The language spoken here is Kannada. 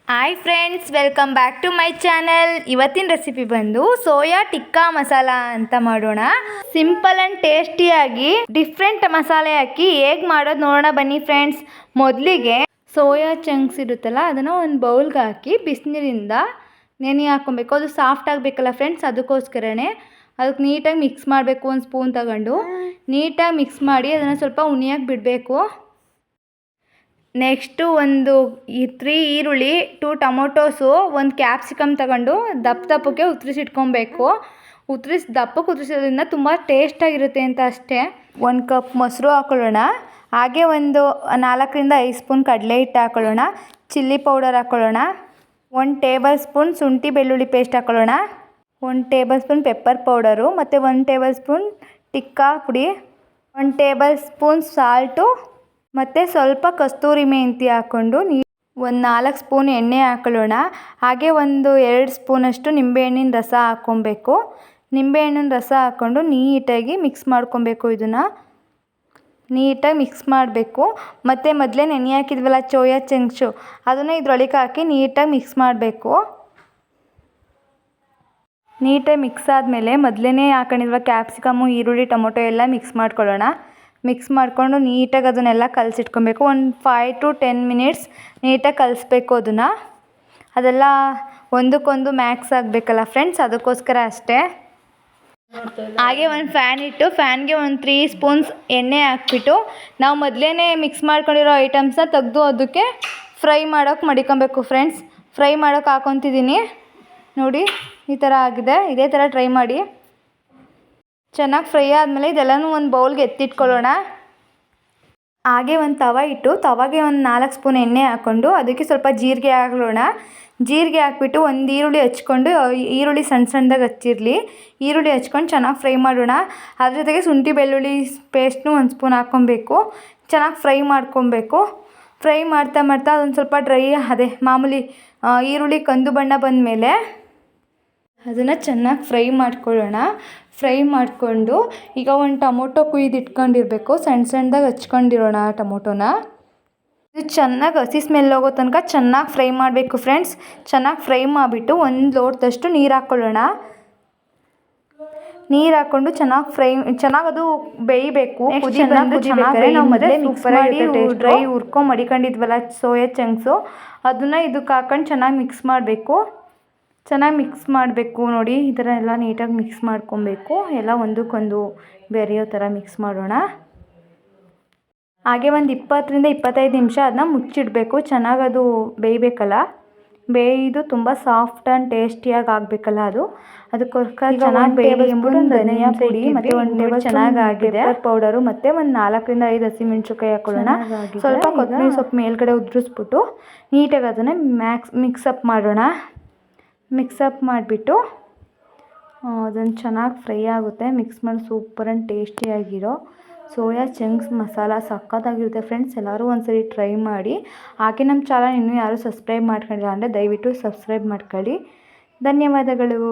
Hi friends, welcome back to my channel. ಇವತ್ತಿನ ರೆಸಿಪಿ ಬಂದು ಸೋಯಾ ಟಿಕ್ಕಾ ಮಸಾಲ ಅಂತ ಮಾಡೋಣ. ಸಿಂಪಲ್ ಆ್ಯಂಡ್ ಟೇಸ್ಟಿಯಾಗಿ ಡಿಫ್ರೆಂಟ್ ಮಸಾಲೆ ಹಾಕಿ ಹೇಗೆ ಮಾಡೋದು ನೋಡೋಣ ಬನ್ನಿ ಫ್ರೆಂಡ್ಸ್. ಮೊದಲಿಗೆ ಸೋಯಾ ಚಂಕ್ಸ್ ಇರುತ್ತಲ್ಲ, ಅದನ್ನು ಒಂದು ಬೌಲ್ಗೆ ಹಾಕಿ ಬಿಸಿನೀರಿಂದ ನೆನೆ ಹಾಕ್ಕೊಬೇಕು. ಅದು ಸಾಫ್ಟ್ ಆಗಬೇಕಲ್ಲ ಫ್ರೆಂಡ್ಸ್, ಅದಕ್ಕೋಸ್ಕರನೇ ಅದಕ್ಕೆ ನೀಟಾಗಿ ಮಿಕ್ಸ್ ಮಾಡಬೇಕು. ಒಂದು ಸ್ಪೂನ್ ತಗೊಂಡು ನೀಟಾಗಿ ಮಿಕ್ಸ್ ಮಾಡಿ ಅದನ್ನು ಸ್ವಲ್ಪ ಉಣಿಯೋಕ್ಕೆ ಬಿಡಬೇಕು. ನೆಕ್ಸ್ಟು ಒಂದು 3 ಈರುಳ್ಳಿ, 2 ಟೊಮೊಟೊಸು, ಒಂದು ಕ್ಯಾಪ್ಸಿಕಮ್ ತಗೊಂಡು ದಪ್ಪಕ್ಕೆ ಉತ್ತರಿಸಿಟ್ಕೊಬೇಕು. ದಪ್ಪಕ್ಕೆ ಉತ್ತರಿಸೋದ್ರಿಂದ ತುಂಬ ಟೇಸ್ಟಾಗಿರುತ್ತೆ ಅಂತ ಅಷ್ಟೇ. 1 ಕಪ್ ಮೊಸರು ಹಾಕೊಳ್ಳೋಣ. ಹಾಗೆ ಒಂದು 4 ರಿಂದ 5 ಸ್ಪೂನ್ ಕಡಲೆ ಹಿಟ್ಟು ಹಾಕೊಳ್ಳೋಣ. ಚಿಲ್ಲಿ ಪೌಡರ್ ಹಾಕೊಳ್ಳೋಣ. 1 ಟೇಬಲ್ ಸ್ಪೂನ್ ಶುಂಠಿ ಬೆಳ್ಳುಳ್ಳಿ ಪೇಸ್ಟ್ ಹಾಕೊಳ್ಳೋಣ. 1 ಟೇಬಲ್ ಸ್ಪೂನ್ ಪೆಪ್ಪರ್ ಪೌಡರು ಮತ್ತು 1 ಟೇಬಲ್ ಸ್ಪೂನ್ ಟಿಕ್ಕಾ ಪುಡಿ, 1 ಟೇಬಲ್ ಸ್ಪೂನ್ ಸಾಲ್ಟು ಮತ್ತು ಸ್ವಲ್ಪ ಕಸ್ತೂರಿ ಮೆಂತ್ಯ ಹಾಕ್ಕೊಂಡು ಒಂದು 4 ಸ್ಪೂನ್ ಎಣ್ಣೆ ಹಾಕೊಳ್ಳೋಣ. ಹಾಗೆ ಒಂದು 2 ಸ್ಪೂನಷ್ಟು ನಿಂಬೆಹಣ್ಣಿನ ರಸ ಹಾಕ್ಕೊಬೇಕು. ನಿಂಬೆಹಣ್ಣಿನ ರಸ ಹಾಕ್ಕೊಂಡು ನೀಟಾಗಿ ಮಿಕ್ಸ್ ಮಾಡ್ಕೊಬೇಕು. ಇದನ್ನು ನೀಟಾಗಿ ಮಿಕ್ಸ್ ಮಾಡಬೇಕು. ಮತ್ತು ಮೊದಲೇ ನೆನೆ ಹಾಕಿದ್ವಲ್ಲ ಸೋಯಾ ಚಂಕ್ಸು, ಅದನ್ನು ಇದ್ರೊಳಗೆ ಹಾಕಿ ನೀಟಾಗಿ ಮಿಕ್ಸ್ ಮಾಡಬೇಕು. ನೀಟಾಗಿ ಮಿಕ್ಸ್ ಆದಮೇಲೆ ಮೊದಲೇ ಹಾಕೊಂಡಿದ್ವ ಕ್ಯಾಪ್ಸಿಕಮ್ಮು, ಈರುಳ್ಳಿ, ಟೊಮೊಟೊ ಎಲ್ಲ ಮಿಕ್ಸ್ ಮಾಡ್ಕೊಳ್ಳೋಣ. ಮಿಕ್ಸ್ ಮಾಡಿಕೊಂಡು ನೀಟಾಗಿ ಅದನ್ನೆಲ್ಲ ಕಲಸಿಟ್ಕೊಬೇಕು. ಒಂದು 5 to 10 ಮಿನಿಟ್ಸ್ ನೀಟಾಗಿ ಕಲಿಸ್ಬೇಕು. ಅದೆಲ್ಲ ಒಂದಕ್ಕೊಂದು ಮ್ಯಾಕ್ಸ್ ಆಗಬೇಕಲ್ಲ ಫ್ರೆಂಡ್ಸ್, ಅದಕ್ಕೋಸ್ಕರ ಅಷ್ಟೇ. ಹಾಗೆ ಒಂದು ಫ್ಯಾನ್ ಇಟ್ಟು ಫ್ಯಾನ್ಗೆ ಒಂದು 3 ಸ್ಪೂನ್ಸ್ ಎಣ್ಣೆ ಹಾಕ್ಬಿಟ್ಟು ನಾವು ಮೊದಲೇ ಮಿಕ್ಸ್ ಮಾಡ್ಕೊಂಡಿರೋ ಐಟಮ್ಸ್ನ ತೆಗೆದು ಅದಕ್ಕೆ ಫ್ರೈ ಮಾಡೋಕ್ಕೆ ಮಡಿಕೊಬೇಕು ಫ್ರೆಂಡ್ಸ್. ಫ್ರೈ ಮಾಡೋಕ್ಕೆ ಹಾಕ್ಕೊತಿದ್ದೀನಿ ನೋಡಿ, ಈ ಥರ ಆಗಿದೆ. ಇದೇ ಥರ ಟ್ರೈ ಮಾಡಿ. ಚೆನ್ನಾಗಿ ಫ್ರೈ ಆದಮೇಲೆ ಇದೆಲ್ಲನೂ ಒಂದು ಬೌಲ್ಗೆ ಎತ್ತಿಟ್ಕೊಳ್ಳೋಣ. ಹಾಗೆ ಒಂದು ತವ ಇಟ್ಟು ತವಾಗೆ ಒಂದು 4 ಸ್ಪೂನ್ ಎಣ್ಣೆ ಹಾಕ್ಕೊಂಡು ಅದಕ್ಕೆ ಸ್ವಲ್ಪ ಜೀರಿಗೆ ಹಾಕೊಳ್ಳೋಣ. ಜೀರಿಗೆ ಹಾಕ್ಬಿಟ್ಟು ಒಂದು ಈರುಳ್ಳಿ ಹಚ್ಕೊಂಡು, ಈರುಳ್ಳಿ ಸಣ್ಣದಾಗಿ ಹಚ್ಚಿರಲಿ. ಈರುಳ್ಳಿ ಹಚ್ಕೊಂಡು ಚೆನ್ನಾಗಿ ಫ್ರೈ ಮಾಡೋಣ. ಅದ್ರ ಜೊತೆಗೆ ಶುಂಠಿ ಬೆಳ್ಳುಳ್ಳಿ ಪೇಸ್ಟ್ನು 1 ಸ್ಪೂನ್ ಹಾಕ್ಕೊಬೇಕು. ಚೆನ್ನಾಗಿ ಫ್ರೈ ಮಾಡ್ಕೊಬೇಕು. ಫ್ರೈ ಮಾಡ್ತಾ ಅದೊಂದು ಸ್ವಲ್ಪ ಮಾಮೂಲಿ ಈರುಳ್ಳಿ ಕಂದು ಬಣ್ಣ ಬಂದಮೇಲೆ ಅದನ್ನು ಚೆನ್ನಾಗಿ ಫ್ರೈ ಮಾಡ್ಕೊಳ್ಳೋಣ. ಫ್ರೈ ಮಾಡಿಕೊಂಡು ಈಗ ಒಂದು ಟೊಮೊಟೊ ಇಟ್ಕೊಂಡಿರಬೇಕು. ಸಣ್ಣದಾಗಿ ಹಚ್ಕೊಂಡಿರೋಣ ಟೊಮೊಟೊನ. ಇದು ಚೆನ್ನಾಗಿ ಹಸಿ ಸ್ಮೆಲ್ ಹೋಗೋ ತನಕ ಚೆನ್ನಾಗಿ ಫ್ರೈ ಮಾಡಬೇಕು ಫ್ರೆಂಡ್ಸ್. ಚೆನ್ನಾಗಿ ಫ್ರೈ ಮಾಡಿಬಿಟ್ಟು 1 ಲೋಟದಷ್ಟು ನೀರು ಹಾಕ್ಕೊಳ್ಳೋಣ. ನೀರು ಹಾಕ್ಕೊಂಡು ಚೆನ್ನಾಗಿ ಅದು ಬೇಯಬೇಕು. ನಾವು ಮೊದಲೇ ಮಿಕ್ಸ್ ಮಾಡಿ ಡ್ರೈ ಹುರ್ಕೊಂಡು ಮಡಿಕೊಂಡಿದ್ವಲ್ಲ ಸೋಯಾ ಚಂಕ್ಸು, ಅದನ್ನು ಇದಕ್ಕೆ ಹಾಕೊಂಡು ಚೆನ್ನಾಗಿ ಮಿಕ್ಸ್ ಮಾಡಬೇಕು. ನೋಡಿ, ಈ ಥರ ಎಲ್ಲ ನೀಟಾಗಿ ಮಿಕ್ಸ್ ಮಾಡ್ಕೊಬೇಕು. ಎಲ್ಲ ಒಂದಕ್ಕೊಂದು ಬೆರೆಯೋ ಥರ ಮಿಕ್ಸ್ ಮಾಡೋಣ. ಹಾಗೆ ಒಂದು 20 ರಿಂದ 25 ನಿಮಿಷ ಅದನ್ನ ಮುಚ್ಚಿಡಬೇಕು. ಚೆನ್ನಾಗಿ ಅದು ಬೇಯಬೇಕಲ್ಲ. ಬೇಯ್ದು ತುಂಬ ಸಾಫ್ಟ್ ಆ್ಯಂಡ್ ಟೇಸ್ಟಿಯಾಗಿ ಆಗಬೇಕಲ್ಲ ಅದಕ್ಕೋಸ್ಕರ ಚೆನ್ನಾಗಿ ಬೇಯಬೇಕು. ಧನಿಯಾ ಪುಡಿ ಮತ್ತು 1 ಟೇಬಲ್ ಚೆನ್ನಾಗಿ ಆಗಿದೆ ಪೌಡರು ಮತ್ತು ಒಂದು 4 ರಿಂದ 5 ಹಸಿಮೆಣಸಿನ್ಕಾಯಿ ಹಾಕೊಳ್ಳೋಣ. ಸ್ವಲ್ಪ ಕೊತ್ತಂಬರಿ ಸೊಪ್ಪು ಮೇಲ್ಗಡೆ ಉದುರಿಸ್ಬಿಟ್ಟು ನೀಟಾಗಿ ಅದನ್ನು ಮಿಕ್ಸಪ್ ಮಾಡೋಣ. ಮಿಕ್ಸಪ್ ಮಾಡಿಬಿಟ್ಟು ಅದನ್ನು ಚೆನ್ನಾಗಿ ಫ್ರೈ ಆಗುತ್ತೆ. ಮಿಕ್ಸ್ ಮಾಡಿ ಸೂಪರ್ ಆ್ಯಂಡ್ ಟೇಸ್ಟಿಯಾಗಿರೋ ಸೋಯಾ ಚಂಕ್ಸ್ ಮಸಾಲ ಸಖತ್ತಾಗಿರುತ್ತೆ ಫ್ರೆಂಡ್ಸ್. ಎಲ್ಲರೂ ಒಂದ್ಸರಿ ಟ್ರೈ ಮಾಡಿ. ಹಾಗೆ ನಮ್ಮ ಚಾನಲ್ ಇನ್ನೂ ಯಾರೂ ಸಬ್ಸ್ಕ್ರೈಬ್ ಮಾಡ್ಕೊಂಡಿಲ್ಲ ಅಂದರೆ ದಯವಿಟ್ಟು ಸಬ್ಸ್ಕ್ರೈಬ್ ಮಾಡ್ಕೊಳ್ಳಿ. ಧನ್ಯವಾದಗಳು.